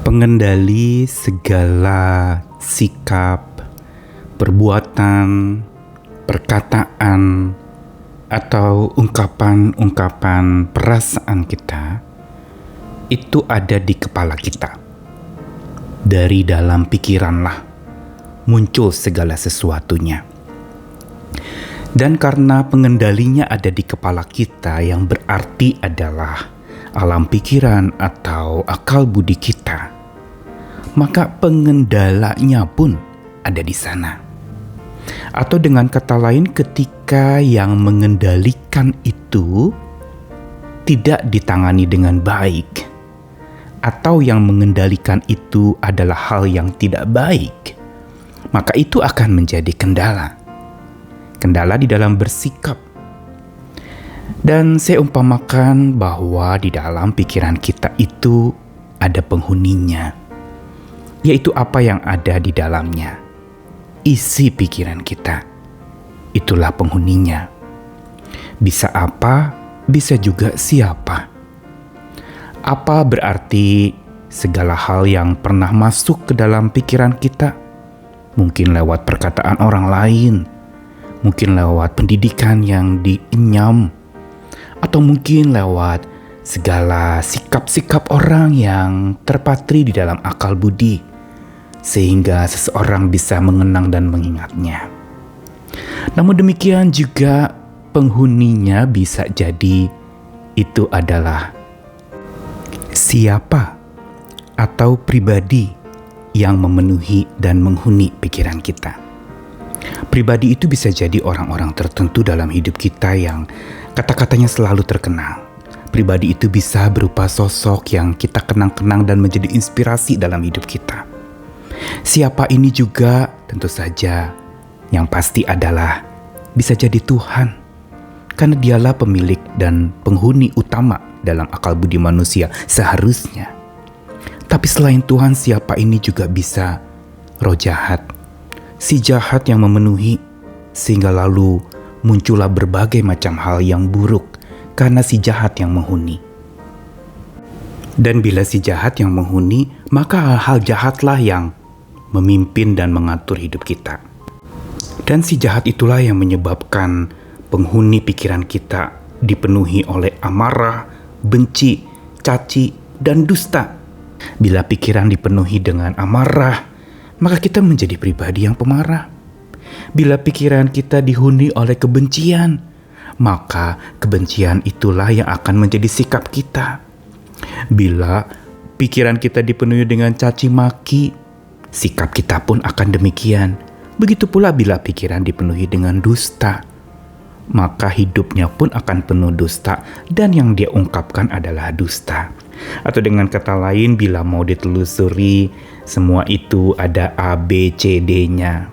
Pengendali segala sikap, perbuatan, perkataan, atau ungkapan-ungkapan perasaan kita itu ada di kepala kita. Dari dalam pikiranlah muncul segala sesuatunya. Dan karena pengendalinya ada di kepala kita, yang berarti adalah alam pikiran atau akal budi kita, maka pengendalanya pun ada di sana. Atau dengan kata lain, ketika yang mengendalikan itu tidak ditangani dengan baik, atau yang mengendalikan itu adalah hal yang tidak baik, maka itu akan menjadi kendala. Kendala di dalam bersikap. Dan saya umpamakan bahwa di dalam pikiran kita itu ada penghuninya, yaitu apa yang ada di dalamnya. Isi pikiran kita, itulah penghuninya. Bisa apa, bisa juga siapa. Apa berarti segala hal yang pernah masuk ke dalam pikiran kita, mungkin lewat perkataan orang lain, mungkin lewat pendidikan yang diinyam, atau mungkin lewat segala sikap-sikap orang yang terpatri di dalam akal budi, sehingga seseorang bisa mengenang dan mengingatnya. Namun demikian juga penghuninya bisa jadi itu adalah siapa atau pribadi yang memenuhi dan menghuni pikiran kita. Pribadi itu bisa jadi orang-orang tertentu dalam hidup kita yang kata-katanya selalu terkenal. Pribadi itu bisa berupa sosok yang kita kenang-kenang dan menjadi inspirasi dalam hidup kita. Siapa ini juga tentu saja yang pasti adalah bisa jadi Tuhan, karena dialah pemilik dan penghuni utama dalam akal budi manusia seharusnya. Tapi selain Tuhan, siapa ini juga bisa roh jahat, si jahat yang memenuhi, sehingga lalu muncullah berbagai macam hal yang buruk karena si jahat yang menghuni. Dan bila si jahat yang menghuni, maka hal-hal jahatlah yang memimpin dan mengatur hidup kita. Dan si jahat itulah yang menyebabkan penghuni pikiran kita dipenuhi oleh amarah, benci, caci, dan dusta. Bila pikiran dipenuhi dengan amarah, maka kita menjadi pribadi yang pemarah. Bila pikiran kita dihuni oleh kebencian, maka kebencian itulah yang akan menjadi sikap kita. Bila pikiran kita dipenuhi dengan caci maki, sikap kita pun akan demikian. Begitu pula bila pikiran dipenuhi dengan dusta, maka hidupnya pun akan penuh dusta, dan yang dia ungkapkan adalah dusta. Atau dengan kata lain, bila mau ditelusuri, semua itu ada A, B, C, D-nya.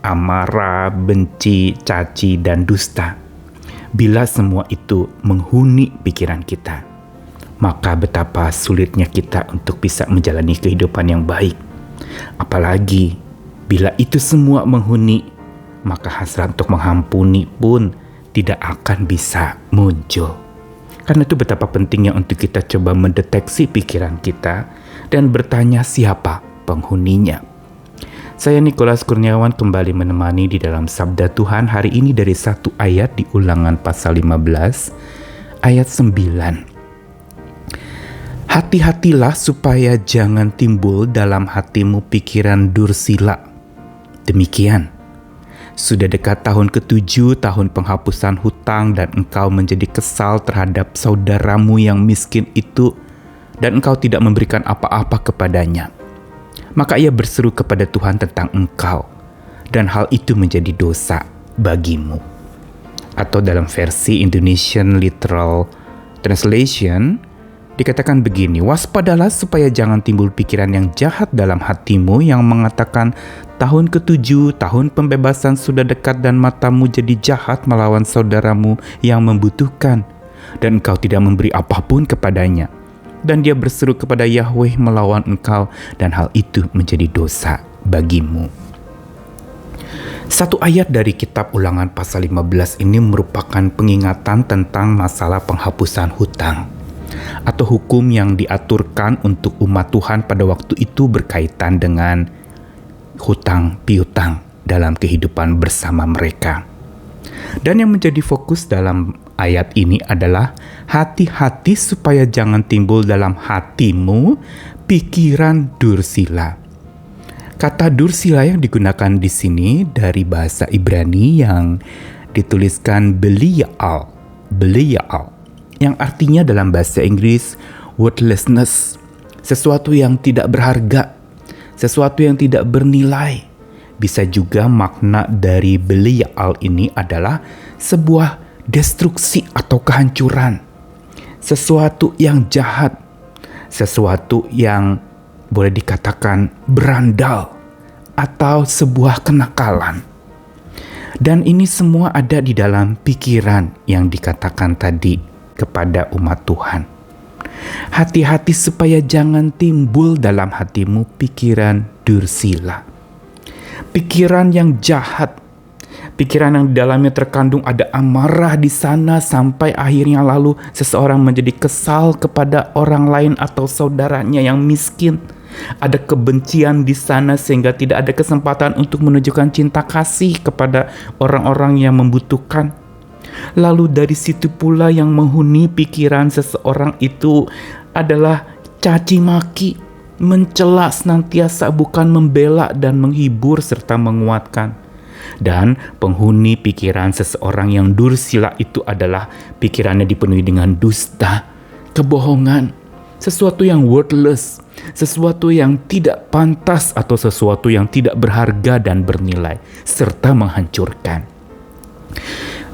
Amarah, benci, caci, dan dusta. Bila semua itu menghuni pikiran kita, maka betapa sulitnya kita untuk bisa menjalani kehidupan yang baik. Apalagi bila itu semua menghuni, maka hasrat untuk mengampuni pun tidak akan bisa muncul. Karena itu betapa pentingnya untuk kita coba mendeteksi pikiran kita dan bertanya siapa penghuninya. Saya Nikolas Kurniawan kembali menemani di dalam Sabda Tuhan hari ini dari satu ayat di Ulangan pasal 15 ayat 9. Hati-hatilah supaya jangan timbul dalam hatimu pikiran dursila. Demikian. Sudah dekat tahun ke-7, tahun penghapusan hutang, dan engkau menjadi kesal terhadap saudaramu yang miskin itu, dan engkau tidak memberikan apa-apa kepadanya. Maka ia berseru kepada Tuhan tentang engkau, dan hal itu menjadi dosa bagimu. Atau dalam versi Indonesian Literal Translation, dikatakan begini, waspadalah supaya jangan timbul pikiran yang jahat dalam hatimu yang mengatakan, tahun ke-7, tahun pembebasan sudah dekat dan matamu jadi jahat melawan saudaramu yang membutuhkan, dan engkau tidak memberi apapun kepadanya. Dan dia berseru kepada Yahweh melawan engkau, dan hal itu menjadi dosa bagimu. Satu ayat dari kitab Ulangan pasal 15 ini merupakan pengingatan tentang masalah penghapusan hutang. atau hukum yang diaturkan untuk umat Tuhan pada waktu itu berkaitan dengan hutang piutang dalam kehidupan bersama mereka. Dan yang menjadi fokus dalam ayat ini adalah hati-hati supaya jangan timbul dalam hatimu pikiran dursila. Kata dursila yang digunakan di sini dari bahasa Ibrani yang dituliskan Belial, yang artinya dalam bahasa Inggris worthlessness, sesuatu yang tidak berharga, sesuatu yang tidak bernilai. Bisa juga makna dari Belial ini adalah sebuah destruksi atau kehancuran, sesuatu yang jahat, sesuatu yang boleh dikatakan berandal, atau sebuah kenakalan. Dan ini semua ada di dalam pikiran yang dikatakan tadi kepada umat Tuhan. Hati-hati supaya jangan timbul dalam hatimu pikiran dursila, pikiran yang jahat, pikiran yang di dalamnya terkandung ada amarah di sana sampai akhirnya lalu seseorang menjadi kesal kepada orang lain atau saudaranya yang miskin. Ada kebencian di sana sehingga tidak ada kesempatan untuk menunjukkan cinta kasih kepada orang-orang yang membutuhkan. Lalu dari situ pula yang menghuni pikiran seseorang itu adalah caci maki, mencela senantiasa, bukan membela dan menghibur serta menguatkan. Dan penghuni pikiran seseorang yang dursila itu adalah pikirannya dipenuhi dengan dusta, kebohongan, sesuatu yang worthless, sesuatu yang tidak pantas atau sesuatu yang tidak berharga dan bernilai, serta menghancurkan.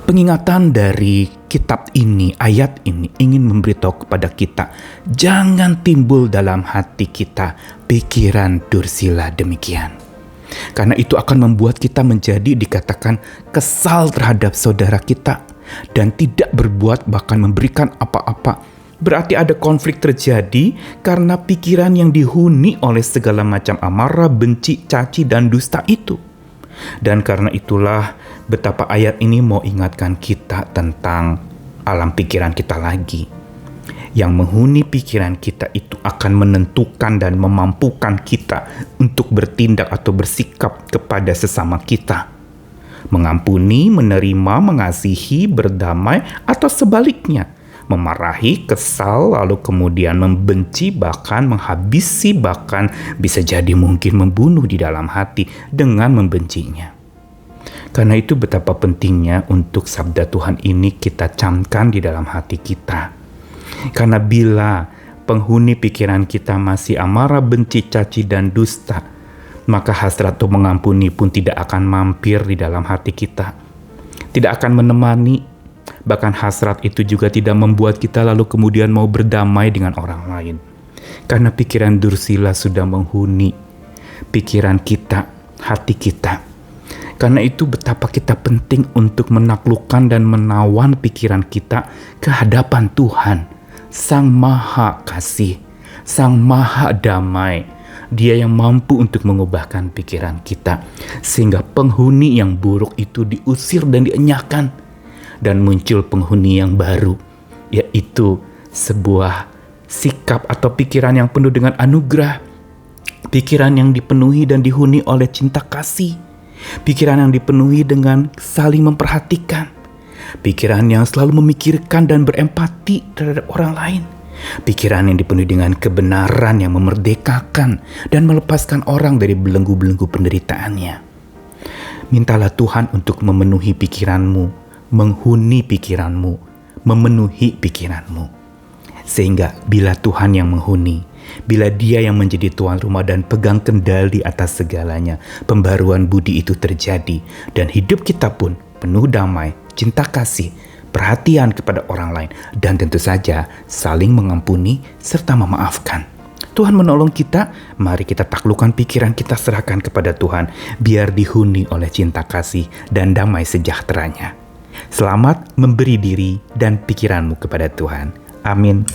Pengingatan dari kitab ini, ayat ini ingin memberitahu kepada kita, jangan timbul dalam hati kita pikiran dursila demikian. Karena itu akan membuat kita menjadi dikatakan kesal terhadap saudara kita dan tidak berbuat bahkan memberikan apa-apa. Berarti ada konflik terjadi karena pikiran yang dihuni oleh segala macam amarah, benci, caci, dan dusta itu. Dan karena itulah betapa ayat ini mau ingatkan kita tentang alam pikiran kita lagi. Yang menghuni pikiran kita itu akan menentukan dan memampukan kita untuk bertindak atau bersikap kepada sesama kita. Mengampuni, menerima, mengasihi, berdamai, atau sebaliknya. Memarahi, kesal, lalu kemudian membenci, bahkan menghabisi, bahkan bisa jadi mungkin membunuh di dalam hati dengan membencinya. Karena itu betapa pentingnya untuk sabda Tuhan ini kita camkan di dalam hati kita. Karena bila penghuni pikiran kita masih amarah, benci, caci, dan dusta, maka hasrat untuk mengampuni pun tidak akan mampir di dalam hati kita. Tidak akan menemani. Bahkan hasrat itu juga tidak membuat kita lalu kemudian mau berdamai dengan orang lain. Karena pikiran dursila sudah menghuni pikiran kita, hati kita. Karena itu betapa kita penting untuk menaklukkan dan menawan pikiran kita ke hadapan Tuhan, Sang Maha Kasih, Sang Maha Damai. Dia yang mampu untuk mengubahkan pikiran kita, sehingga penghuni yang buruk itu diusir dan dienyahkan. Dan muncul penghuni yang baru, yaitu sebuah sikap atau pikiran yang penuh dengan anugerah, pikiran yang dipenuhi dan dihuni oleh cinta kasih, pikiran yang dipenuhi dengan saling memperhatikan, pikiran yang selalu memikirkan dan berempati terhadap orang lain, pikiran yang dipenuhi dengan kebenaran yang memerdekakan dan melepaskan orang dari belenggu-belenggu penderitaannya. Mintalah Tuhan untuk memenuhi pikiranmu, menghuni pikiranmu, memenuhi pikiranmu. Sehingga bila Tuhan yang menghuni, bila Dia yang menjadi tuan rumah dan pegang kendali atas segalanya, pembaruan budi itu terjadi dan hidup kita pun penuh damai, cinta kasih, perhatian kepada orang lain, dan tentu saja saling mengampuni serta memaafkan. Tuhan menolong kita, mari kita taklukkan pikiran kita, serahkan kepada Tuhan, biar dihuni oleh cinta kasih dan damai sejahteranya. Selamat memberi diri dan pikiranmu kepada Tuhan. Amin.